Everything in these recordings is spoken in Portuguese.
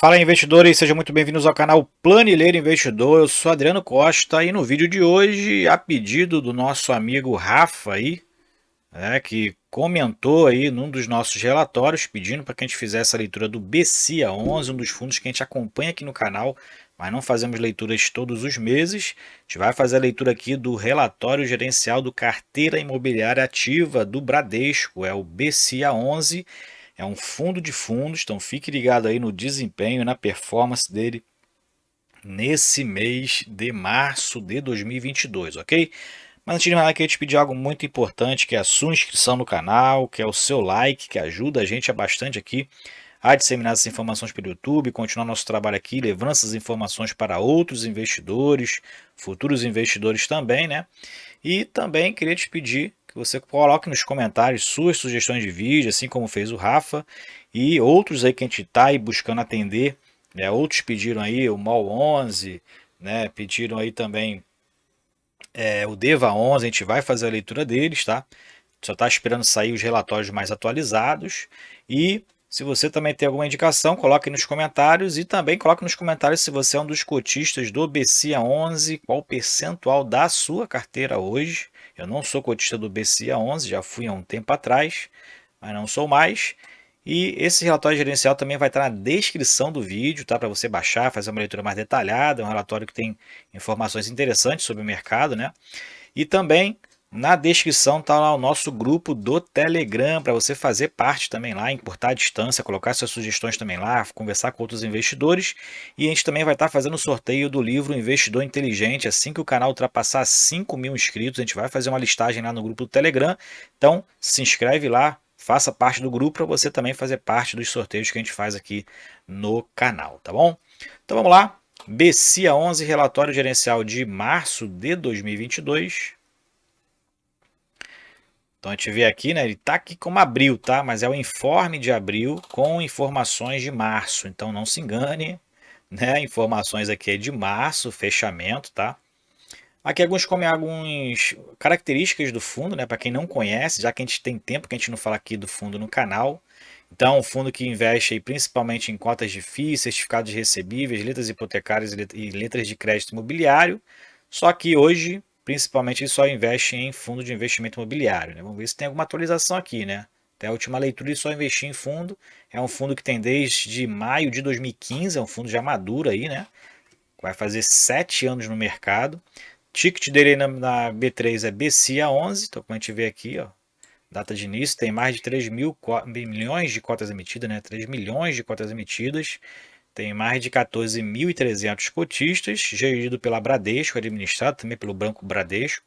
Fala investidores, sejam muito bem-vindos ao canal Planilheiro Investidor. Eu sou Adriano Costa e no vídeo de hoje, a pedido do nosso amigo Rafa aí, que comentou aí num dos nossos relatórios, pedindo para que a gente fizesse a leitura do BCA11, um dos fundos que a gente acompanha aqui no canal, mas não fazemos leituras todos os meses. A gente vai fazer a leitura aqui do relatório gerencial do Carteira Imobiliária Ativa do Bradesco, é o BCA11. É um fundo de fundos, então fique ligado aí no desempenho, na performance dele nesse mês de março de 2022, ok? Mas antes de mais nada, eu queria te pedir algo muito importante, que é a sua inscrição no canal, que é o seu like, que ajuda a gente bastante aqui a disseminar essas informações pelo YouTube, continuar nosso trabalho aqui, levando essas informações para outros investidores, futuros investidores também, né? E também queria te pedir que você coloque nos comentários suas sugestões de vídeo, assim como fez o Rafa, e outros aí que a gente está aí buscando atender, né? Outros pediram aí o MOL 11, né? Pediram aí também o DEVA 11, a gente vai fazer a leitura deles, tá? Só está esperando sair os relatórios mais atualizados. E se você também tem alguma indicação, coloque nos comentários. E também coloque nos comentários se você é um dos cotistas do BCA 11, qual o percentual da sua carteira hoje. Eu não sou cotista do BCA 11, já fui há um tempo atrás, mas não sou mais. E esse relatório gerencial também vai estar na descrição do vídeo, tá? Para você baixar, fazer uma leitura mais detalhada. É um relatório que tem informações interessantes sobre o mercado, né? E também na descrição está lá o nosso grupo do Telegram para você fazer parte também lá, encurtar a distância, colocar suas sugestões também lá, conversar com outros investidores. E a gente também vai estar fazendo o sorteio do livro Investidor Inteligente. Assim que o canal ultrapassar 5.000 inscritos, a gente vai fazer uma listagem lá no grupo do Telegram. Então se inscreve lá, faça parte do grupo para você também fazer parte dos sorteios que a gente faz aqui no canal, tá bom? Então vamos lá. BCA 11, relatório gerencial de março de 2022. Então a gente vê aqui, né, ele está aqui como abril, tá? Mas é o informe de abril com informações de março. Então não se engane, né? Informações aqui é de março, fechamento, tá? Aqui algumas características do fundo, né? Para quem não conhece, já que a gente tem tempo que a gente não fala aqui do fundo no canal. Então, um fundo que investe aí principalmente em cotas de FIIs, certificados recebíveis, letras hipotecárias e letras de crédito imobiliário. Só que hoje, principalmente, ele só investe em fundo de investimento imobiliário, né? Vamos ver se tem alguma atualização aqui, né? Até a última leitura ele só investiu em fundo. É um fundo que tem desde maio de 2015, é um fundo já maduro aí, né? Vai fazer 7 anos no mercado. O ticket dele na B3 é BCA11, então como a gente vê aqui, ó, data de início, tem mais de 3 milhões de cotas emitidas, né? 3 milhões de cotas emitidas, tem mais de 14.300 cotistas, gerido pela Bradesco, administrado também pelo Banco Bradesco,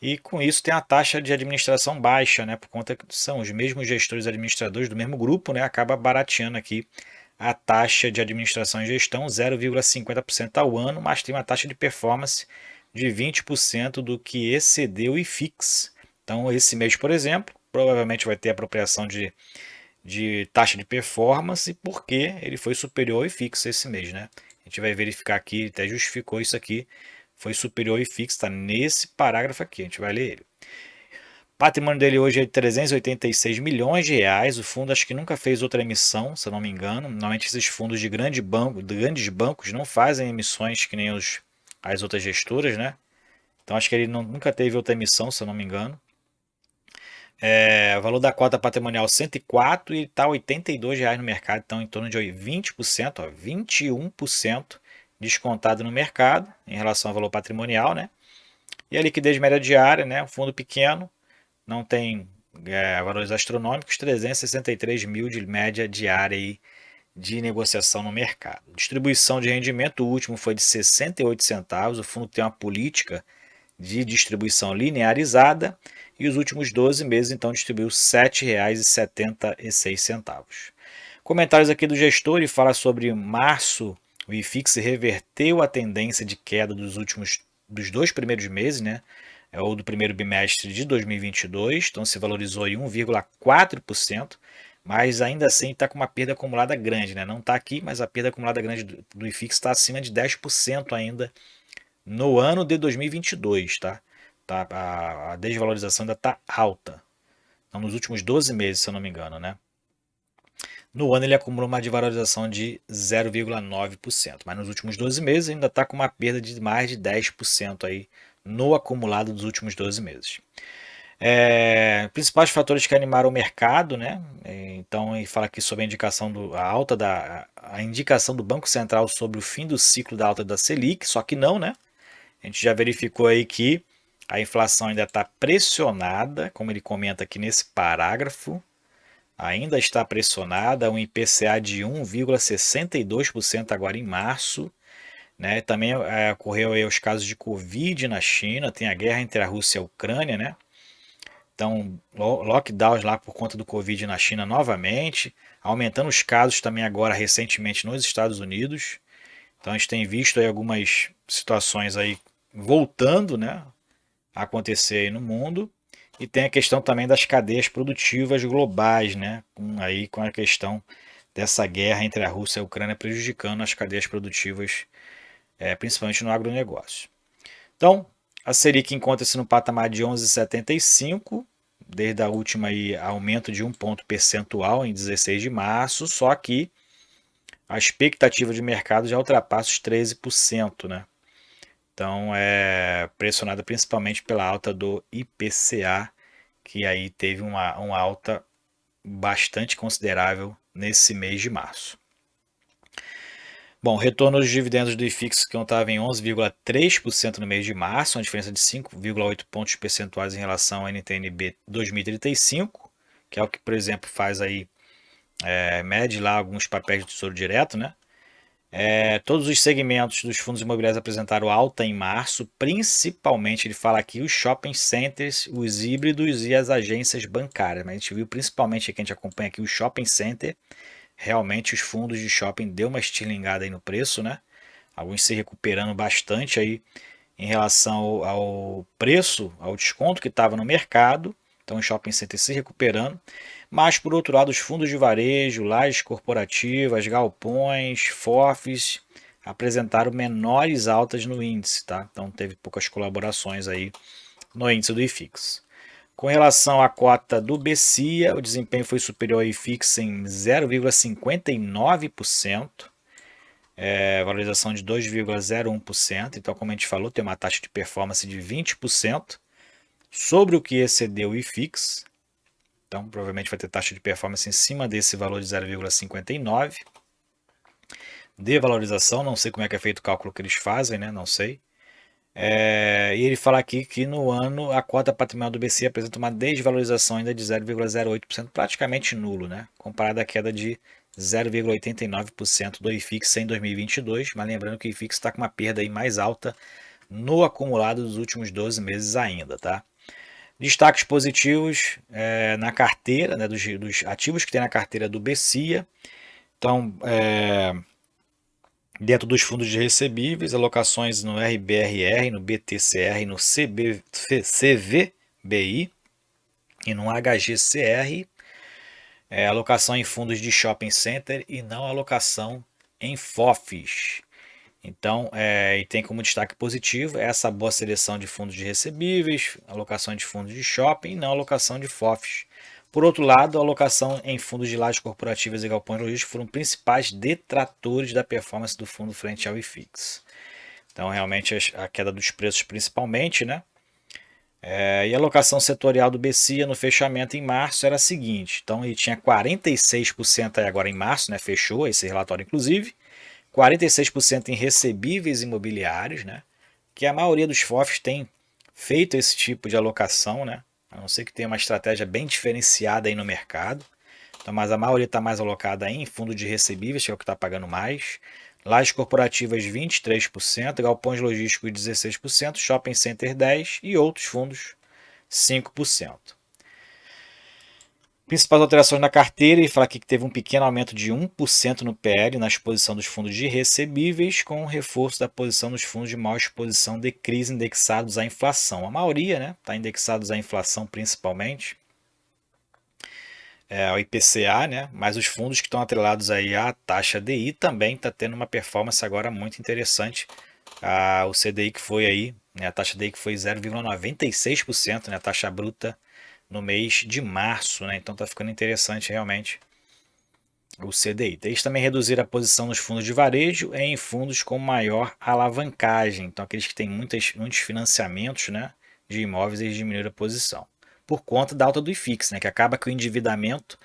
e com isso tem a taxa de administração baixa, né? Por conta que são os mesmos gestores administradores do mesmo grupo, né? Acaba barateando aqui a taxa de administração e gestão 0,50% ao ano, mas tem uma taxa de performance de 20% do que excedeu o IFIX. Então, esse mês, por exemplo, provavelmente vai ter apropriação de taxa de performance, porque ele foi superior ao IFIX esse mês, né? A gente vai verificar aqui, até justificou isso aqui, foi superior ao IFIX, está nesse parágrafo aqui, a gente vai ler ele. O patrimônio dele hoje é de 386 milhões de reais. O fundo acho que nunca fez outra emissão, se eu não me engano. Normalmente esses fundos de grandes bancos não fazem emissões que nem as outras gestoras, né? Então acho que ele nunca teve outra emissão, se eu não me engano. O valor da cota patrimonial 104 e está R$ 82 no mercado, então em torno de 20%, ó, 21% descontado no mercado em relação ao valor patrimonial, né? E a liquidez média diária, né? Um fundo pequeno, não tem valores astronômicos, 363 mil de média diária aí de negociação no mercado. Distribuição de rendimento, o último foi de 68 centavos, o fundo tem uma política de distribuição linearizada e os últimos 12 meses então distribuiu R$ 7,76. Comentários aqui do gestor, ele fala sobre março, o IFIX reverteu a tendência de queda dos dois primeiros meses, né? Ou do primeiro bimestre de 2022, então se valorizou em 1,4%, mas ainda assim está com uma perda acumulada grande, né? Não está aqui, mas a perda acumulada grande do IFIX está acima de 10% ainda no ano de 2022, tá? A desvalorização ainda está alta. Então, nos últimos 12 meses, se eu não me engano, né? No ano ele acumulou uma desvalorização de 0,9%, mas nos últimos 12 meses ainda está com uma perda de mais de 10% aí no acumulado dos últimos 12 meses. Principais fatores que animaram o mercado, né? Então ele fala aqui sobre a indicação do Banco Central sobre o fim do ciclo da alta da Selic, só que não, né? A gente já verificou aí que a inflação ainda está pressionada, como ele comenta aqui nesse parágrafo, ainda está pressionada, um IPCA de 1,62% agora em março, né? Também ocorreu aí os casos de Covid na China, tem a guerra entre a Rússia e a Ucrânia, né? Então, lockdowns lá por conta do Covid na China novamente, aumentando os casos também agora recentemente nos Estados Unidos. Então a gente tem visto aí algumas situações aí voltando, né, a acontecer aí no mundo. E tem a questão também das cadeias produtivas globais, né, com a questão dessa guerra entre a Rússia e a Ucrânia prejudicando as cadeias produtivas, principalmente no agronegócio. Então, a Selic encontra-se no patamar de 11,75, desde a última aí, aumento de 1 ponto percentual em 16 de março, só que a expectativa de mercado já ultrapassa os 13%, né? Então é pressionada principalmente pela alta do IPCA, que aí teve uma alta bastante considerável nesse mês de março. Bom, retorno dos dividendos do IFIX que estava em 11,3% no mês de março, uma diferença de 5,8 pontos percentuais em relação ao NTNB 2035, que é o que, por exemplo, faz aí, mede lá alguns papéis do Tesouro Direto, né? Todos os segmentos dos fundos imobiliários apresentaram alta em março, principalmente, ele fala aqui, os shopping centers, os híbridos e as agências bancárias. Mas a gente viu principalmente aqui, a gente acompanha aqui o shopping center, realmente os fundos de shopping deu uma estilingada aí no preço, né? Alguns se recuperando bastante aí em relação ao preço, ao desconto que estava no mercado. Então, o shopping center se recuperando. Mas, por outro lado, os fundos de varejo, lajes corporativas, galpões, FOFs, apresentaram menores altas no índice, tá? Então, teve poucas colaborações aí no índice do IFIX. Com relação à cota do BCIA, o desempenho foi superior ao IFIX em 0,59%, valorização de 2,01%. Então, como a gente falou, tem uma taxa de performance de 20% sobre o que excedeu o IFIX. Então, provavelmente vai ter taxa de performance em cima desse valor de 0,59 de valorização. Não sei como é que é feito o cálculo que eles fazem, né? Não sei. E ele fala aqui que no ano a cota patrimonial do BC apresenta uma desvalorização ainda de 0,08%, praticamente nulo, né? Comparado à queda de 0,89% do IFIX em 2022. Mas lembrando que o IFIX está com uma perda aí mais alta no acumulado dos últimos 12 meses ainda, tá? Destaques positivos na carteira, né, dos ativos que tem na carteira do BCIA. Então, dentro dos fundos de recebíveis, alocações no RBRR, no BTCR, no CVBI e no HGCR. Alocação em fundos de shopping center e não alocação em FOFs. Então, e tem como destaque positivo essa boa seleção de fundos de recebíveis, alocação de fundos de shopping e não alocação de FOFs. Por outro lado, a alocação em fundos de lajes corporativas e galpões logísticos foram principais detratores da performance do fundo frente ao IFIX. Então, realmente, a queda dos preços principalmente, né? E a alocação setorial do BCIA no fechamento em março era a seguinte. Então, ele tinha 46% aí agora em março, né? Fechou esse relatório, inclusive. 46% em recebíveis imobiliários, né? Que a maioria dos FOFs tem feito esse tipo de alocação, né? A não ser que tenha uma estratégia bem diferenciada aí no mercado. Então, mas a maioria está mais alocada em fundo de recebíveis, que é o que está pagando mais. Lajes corporativas 23%, galpões logísticos 16%, shopping center 10% e outros fundos 5%. Principais alterações na carteira, ele fala aqui que teve um pequeno aumento de 1% no PL na exposição dos fundos de recebíveis, com o reforço da posição dos fundos de maior exposição de crise indexados à inflação. A maioria, né, está indexados à inflação principalmente, ao IPCA, né, mas os fundos que estão atrelados aí à taxa DI também está tendo uma performance agora muito interessante. O CDI que foi aí, né, a taxa DI que foi 0,96%, né, a taxa bruta no mês de março, né? Então tá ficando interessante realmente o CDI. Eles também reduziram a posição nos fundos de varejo em fundos com maior alavancagem. Então, aqueles que têm muitos financiamentos, né, de imóveis, eles diminuíram a posição. Por conta da alta do IFIX, né, que acaba que o endividamento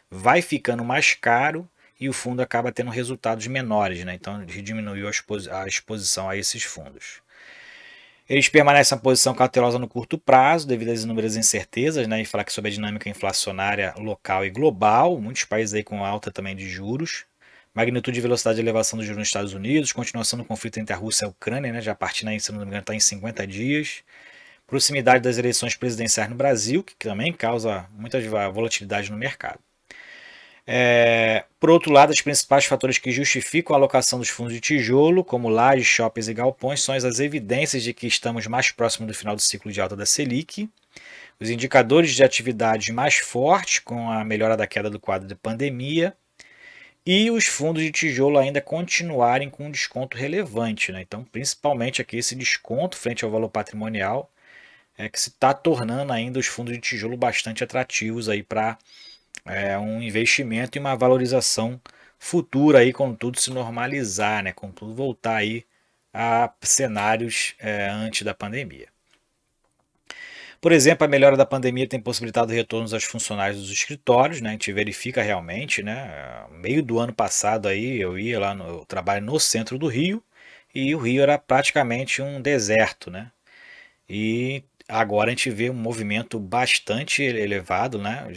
vai ficando mais caro e o fundo acaba tendo resultados menores. Né, então, diminuiu a exposição a esses fundos. Eles permanecem na posição cautelosa no curto prazo, devido às inúmeras incertezas, né, e falar sobre a dinâmica inflacionária local e global, muitos países aí com alta também de juros, magnitude e velocidade de elevação dos juros nos Estados Unidos, continuação do conflito entre a Rússia e a Ucrânia, né, já partindo aí, se não me engano, está em 50 dias, proximidade das eleições presidenciais no Brasil, que também causa muita volatilidade no mercado. Por outro lado, os principais fatores que justificam a alocação dos fundos de tijolo, como lajes, shoppings e galpões, são as evidências de que estamos mais próximos do final do ciclo de alta da Selic, os indicadores de atividade mais fortes com a melhora da queda do quadro de pandemia e os fundos de tijolo ainda continuarem com um desconto relevante. Né? Então, principalmente aqui esse desconto frente ao valor patrimonial é que se está tornando ainda os fundos de tijolo bastante atrativos aí para um investimento e uma valorização futura aí quando tudo se normalizar, né? Quando tudo voltar aí a cenários antes da pandemia. Por exemplo, a melhora da pandemia tem possibilitado retornos aos funcionários dos escritórios, né? A gente verifica realmente, né? Meio do ano passado aí eu ia lá eu trabalho no centro do Rio e o Rio era praticamente um deserto, né? E agora a gente vê um movimento bastante elevado, né?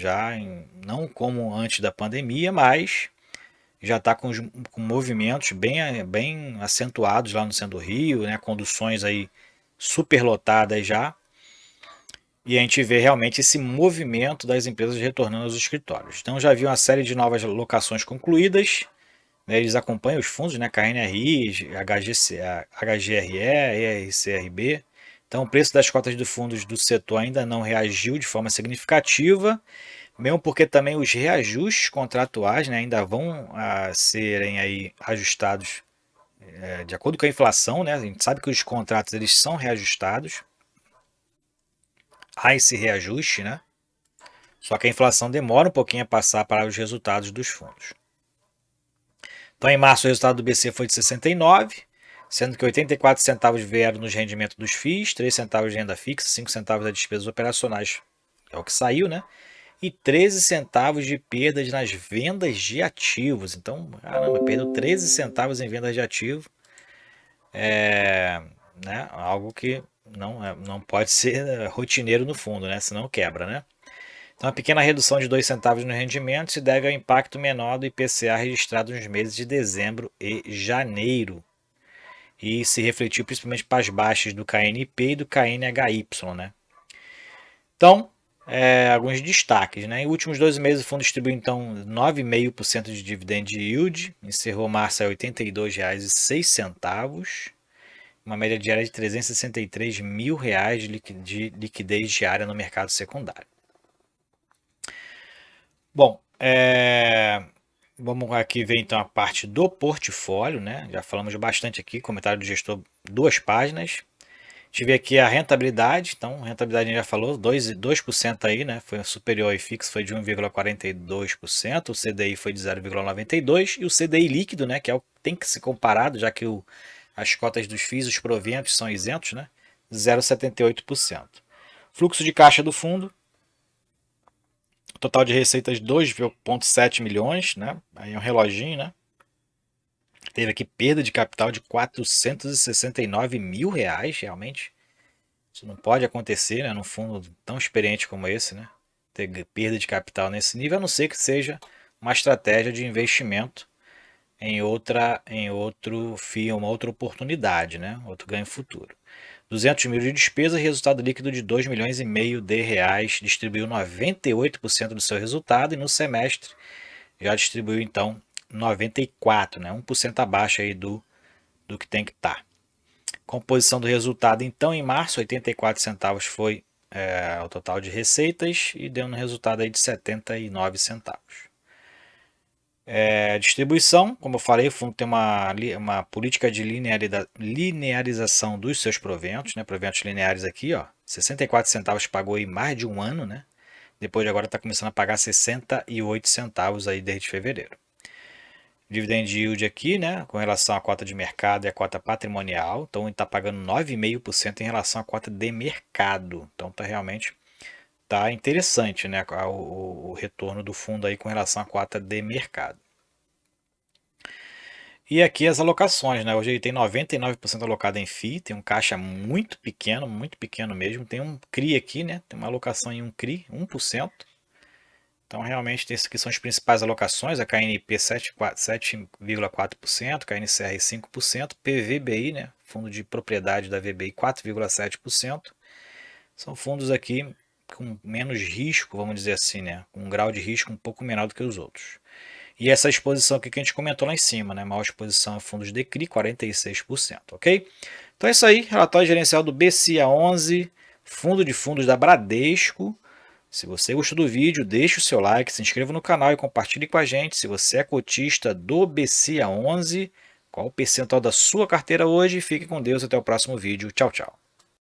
Não como antes da pandemia, mas já está com movimentos bem acentuados lá no centro do Rio, né? Conduções aí superlotadas já. E a gente vê realmente esse movimento das empresas retornando aos escritórios. Então já vi uma série de novas locações concluídas, né? Eles acompanham os fundos, né? KNRI, HGRE, ERCRB. Então, o preço das cotas de fundos do setor ainda não reagiu de forma significativa, mesmo porque também os reajustes contratuais, né, ainda vão serem aí ajustados de acordo com a inflação. Né? A gente sabe que os contratos eles são reajustados, há esse reajuste, né? Só que a inflação demora um pouquinho a passar para os resultados dos fundos. Então, em março, o resultado do BC foi de 69, sendo que 84 centavos vieram nos rendimentos dos FIIs, 3 centavos de renda fixa, 5 centavos das despesas operacionais, é o que saiu, né? E 13 centavos de perdas nas vendas de ativos. Então, caramba, perdeu 13 centavos em vendas de ativo. Né? Algo que não pode ser rotineiro no fundo, né? Senão quebra, né? Então, a pequena redução de 2 centavos no rendimento se deve ao impacto menor do IPCA registrado nos meses de dezembro e janeiro, e se refletiu principalmente para as baixas do KNP e do KNHY. Né? Então, alguns destaques. Né? Em últimos 12 meses, o fundo distribuiu então 9,5% de dividend yield, encerrou março a R$ 82,06, uma média diária de R$ 363 mil de liquidez diária no mercado secundário. Bom, vamos aqui ver então a parte do portfólio, né? Já falamos bastante aqui, comentário do gestor, 2 páginas. A gente vê aqui a rentabilidade, então rentabilidade a gente já falou, 2% aí, né? Foi superior ao IFIX, foi de 1,42%, o CDI foi de 0,92% e o CDI líquido, né? Que é o que tem que ser comparado, já que as cotas dos FIIs, os proventos são isentos, né? 0,78%. Fluxo de caixa do fundo, total de receitas 2,7 milhões, né? Aí é um reloginho, né? Teve aqui perda de capital de 469 mil reais, realmente. Isso não pode acontecer, né? Num fundo tão experiente como esse, né? Ter perda de capital nesse nível, a não ser que seja uma estratégia de investimento em outro FII, uma outra oportunidade, né? Outro ganho futuro. 200 mil de despesa, resultado líquido de 2 milhões e meio de reais, distribuiu 98% do seu resultado e no semestre já distribuiu então 94%, né? 1% abaixo aí do que tem que estar. Composição do resultado então em março, 84 centavos foi o total de receitas e deu um resultado aí de 79 centavos. Distribuição, como eu falei, o fundo tem uma política de linearização dos seus proventos, né? Proventos lineares aqui, ó, 64 centavos pagou em mais de um ano, né? Depois de agora está começando a pagar 68 centavos aí desde fevereiro. Dividend yield aqui, né, com relação à cota de mercado e à cota patrimonial. Então, ele está pagando 9,5% em relação à cota de mercado. Então, realmente tá interessante, né, o retorno do fundo aí com relação à cota de mercado. E aqui as alocações, né? Hoje ele tem 99% alocado em FII, tem um caixa muito pequeno mesmo. Tem um CRI aqui, né? Tem uma alocação em um CRI, 1%. Então, realmente, essas aqui são as principais alocações: a KNP 7,4%, KNCR 5%, PVBI, né? Fundo de propriedade da VBI 4,7%. São fundos aqui com menos risco, vamos dizer assim, né? Com um grau de risco um pouco menor do que os outros. E essa exposição aqui que a gente comentou lá em cima, né? Maior exposição a fundos de CRI, 46%, ok? Então é isso aí, relatório gerencial do BCA11, fundo de fundos da Bradesco. Se você gostou do vídeo, deixe o seu like, se inscreva no canal e compartilhe com a gente. Se você é cotista do BCA11, qual o percentual da sua carteira hoje? Fique com Deus, até o próximo vídeo. Tchau, tchau.